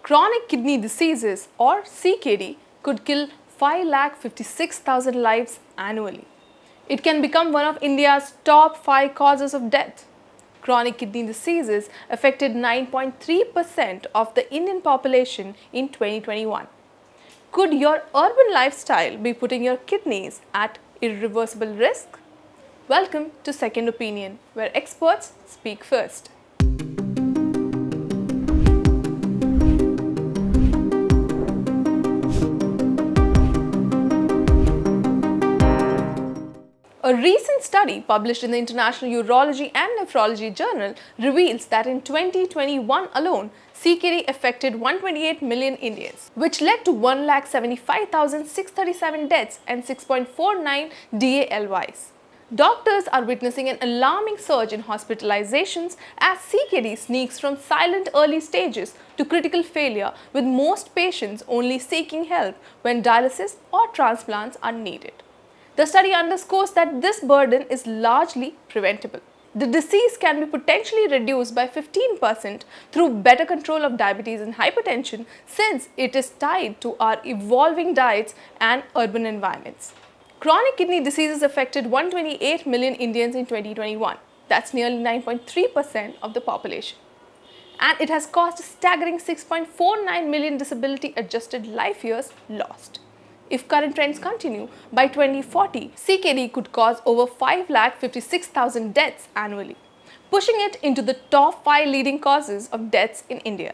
Chronic kidney diseases or CKD could kill 5,56,000 lives annually. It can become one of India's top 5 causes of death. Chronic kidney diseases affected 9.3% of the Indian population in 2021. Could your urban lifestyle be putting your kidneys at irreversible risk? Welcome to Second Opinion, where experts speak first. A recent study published in the International Urology and Nephrology Journal reveals that in 2021 alone, CKD affected 128 million Indians, which led to 1,75,637 deaths and 6.49 DALYs. Doctors are witnessing an alarming surge in hospitalizations as CKD sneaks from silent early stages to critical failure, with most patients only seeking help when dialysis or transplants are needed. The study underscores that this burden is largely preventable. The disease can be potentially reduced by 15% through better control of diabetes and hypertension, since it is tied to our evolving diets and urban environments. Chronic kidney diseases affected 128 million Indians in 2021. That's nearly 9.3% of the population. And it has caused a staggering 6.49 million disability-adjusted life years lost. If current trends continue, by 2040, CKD could cause over 5,56,000 deaths annually, pushing it into the top 5 leading causes of deaths in India.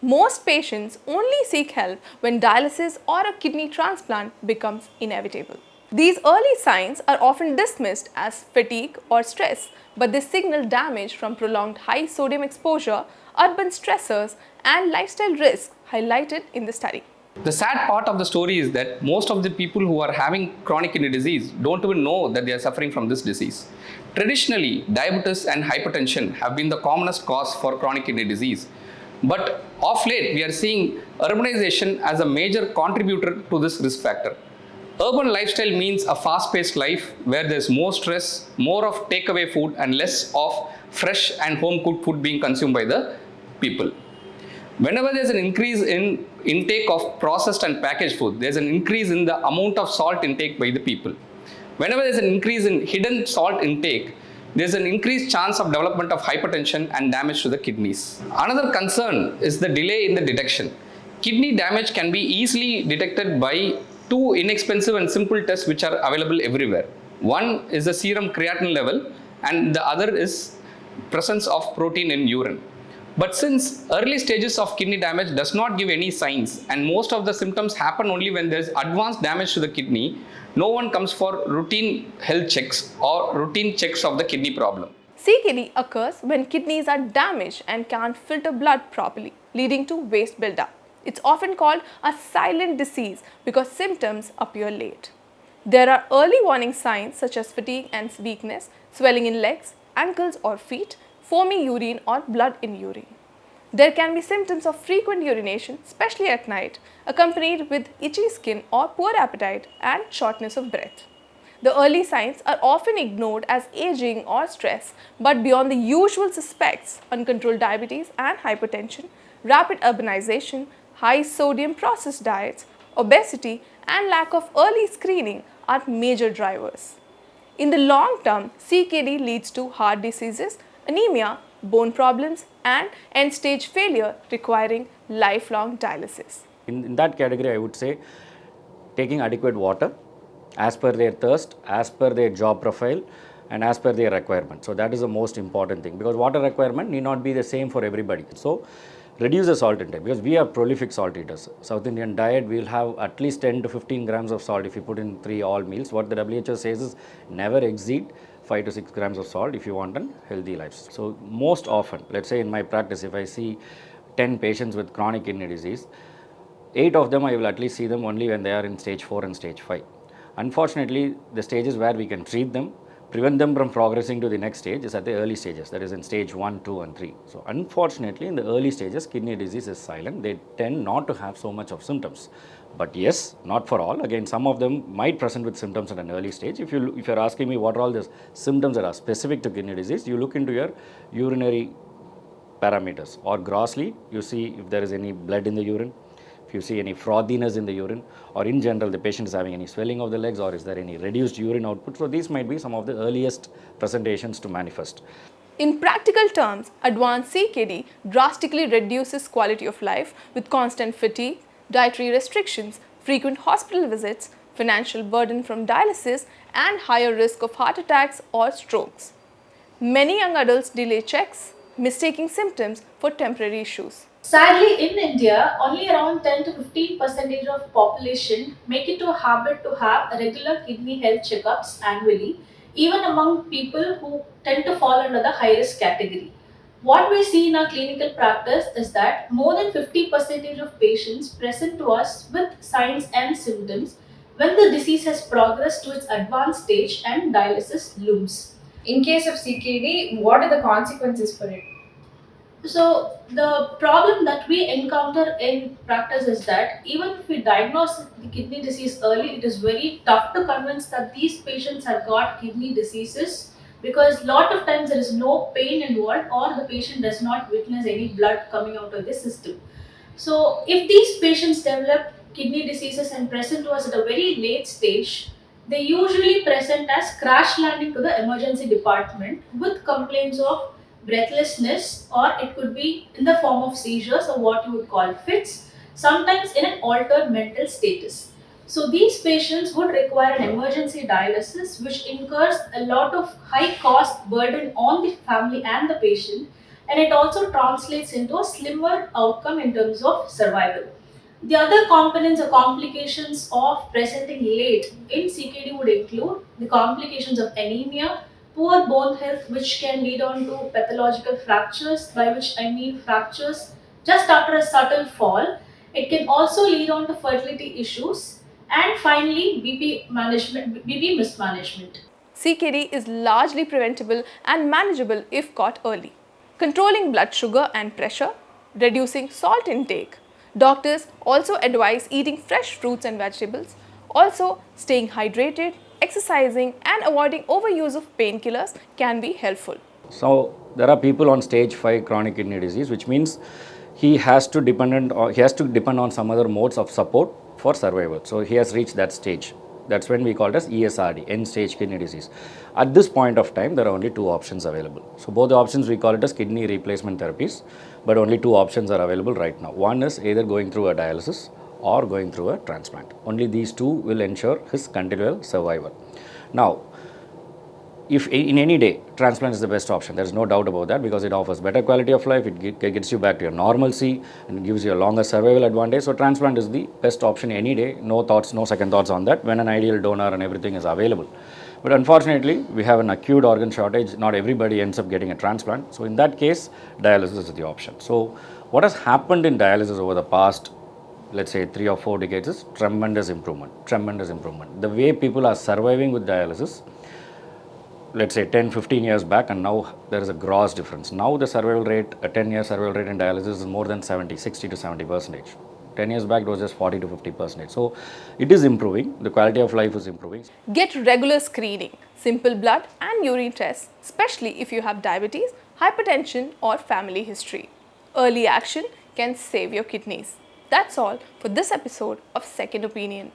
Most patients only seek help when dialysis or a kidney transplant becomes inevitable. These early signs are often dismissed as fatigue or stress, but they signal damage from prolonged high sodium exposure, urban stressors, and lifestyle risks highlighted in the study. The sad part of the story is that most of the people who are having chronic kidney disease don't even know that they are suffering from this disease. Traditionally, diabetes and hypertension have been the commonest cause for chronic kidney disease. But of late, we are seeing urbanization as a major contributor to this risk factor. Urban lifestyle means a fast-paced life where there's more stress, more of takeaway food, and less of fresh and home-cooked food being consumed by the people. Whenever there's an increase in intake of processed and packaged food, there's an increase in the amount of salt intake by the people. Whenever there's an increase in hidden salt intake, there's an increased chance of development of hypertension and damage to the kidneys. Another concern is the delay in the detection. Kidney damage can be easily detected by two inexpensive and simple tests which are available everywhere. One is the serum creatinine level, and the other is presence of protein in urine. But since early stages of kidney damage does not give any signs, and most of the symptoms happen only when there is advanced damage to the kidney, no one comes for routine health checks or routine checks of the kidney problem. CKD occurs when kidneys are damaged and can't filter blood properly, leading to waste buildup. It's often called a silent disease because symptoms appear late. There are early warning signs such as fatigue and weakness, swelling in legs, ankles or feet, foamy urine or blood in urine. There can be symptoms of frequent urination, especially at night, accompanied with itchy skin or poor appetite and shortness of breath. The early signs are often ignored as aging or stress, but beyond the usual suspects, uncontrolled diabetes and hypertension, rapid urbanization, high sodium processed diets, obesity, and lack of early screening are major drivers. In the long term, CKD leads to heart diseases, anemia, bone problems, and end-stage failure requiring lifelong dialysis. In that category, I would say taking adequate water as per their thirst, as per their job profile, and as per their requirement. So that is the most important thing, because water requirement need not be the same for everybody. So reduce the salt intake, because we are prolific salt eaters. South Indian diet, we will have at least 10 to 15 grams of salt if you put in 3 all meals. What the WHO says is never exceed 5 to 6 grams of salt if you want a healthy lifestyle. So most often, let's say in my practice, if I see 10 patients with chronic kidney disease, 8 of them I will at least see them only when they are in stage 4 and stage 5. Unfortunately, the stages where we can treat them, prevent them from progressing to the next stage is at the early stages, that is in stage 1, 2 and 3. So unfortunately, in the early stages, kidney disease is silent. They tend not to have so much of symptoms. But yes, not for all. Again, some of them might present with symptoms at an early stage. If you're asking me what are all the symptoms that are specific to kidney disease, you look into your urinary parameters, or grossly you see if there is any blood in the urine, if you see any frothiness in the urine, or in general the patient is having any swelling of the legs, or is there any reduced urine output. So these might be some of the earliest presentations to manifest. In practical terms, advanced CKD drastically reduces quality of life with constant fatigue, dietary restrictions, frequent hospital visits, financial burden from dialysis, and higher risk of heart attacks or strokes. Many young adults delay checks, mistaking symptoms for temporary issues. Sadly, in India, only around 10 to 15 percentage of population make it a habit to have regular kidney health checkups annually, even among people who tend to fall under the high risk category. What we see in our clinical practice is that more than 50 percentage of patients present to us with signs and symptoms when the disease has progressed to its advanced stage and dialysis looms. In case of CKD, what are the consequences for it? So the problem that we encounter in practice is that even if we diagnose the kidney disease early, it is very tough to convince that these patients have got kidney diseases because lot of times there is no pain involved or the patient does not witness any blood coming out of the system. So, if these patients develop kidney diseases and present to us at a very late stage, they usually present as crash landing to the emergency department with complaints of breathlessness, or it could be in the form of seizures or what you would call fits, sometimes in an altered mental status. So, these patients would require an emergency dialysis, which incurs a lot of high cost burden on the family and the patient, and it also translates into a slimmer outcome in terms of survival. The other components or complications of presenting late in CKD would include the complications of anemia, poor bone health, which can lead on to pathological fractures, by which I mean fractures just after a subtle fall. It can also lead on to fertility issues, and finally BP mismanagement. CKD is largely preventable and manageable if caught early. Controlling blood sugar and pressure, reducing salt intake. Doctors also advise eating fresh fruits and vegetables, also staying hydrated, exercising, and avoiding overuse of painkillers can be helpful. So there are people on stage 5 chronic kidney disease, which means he has to depend on some other modes of support for survival. So he has reached that stage. That's when we call it as ESRD, end stage kidney disease. At this point of time, there are only 2 options available. So both the options we call it as kidney replacement therapies, but only 2 options are available right now. One is either going through a dialysis or going through a transplant. Only these 2 will ensure his continual survival. Now, if in any day, transplant is the best option. There is no doubt about that because it offers better quality of life, it gets you back to your normalcy and gives you a longer survival advantage. So transplant is the best option any day. No thoughts, no second thoughts on that when an ideal donor and everything is available. But unfortunately, we have an acute organ shortage. Not everybody ends up getting a transplant. So in that case, dialysis is the option. So what has happened in dialysis over the past, let's say 3 or 4 decades is tremendous improvement. The way people are surviving with dialysis, let's say 10-15 years back, and now there is a gross difference. Now the survival rate, a 10-year survival rate in dialysis is more than 60 to 70%. 10 years back it was just 40 to 50%. So it is improving, the quality of life is improving. Get regular screening, simple blood and urine tests, especially if you have diabetes, hypertension, or family history. Early action can save your kidneys. That's all for this episode of Second Opinion.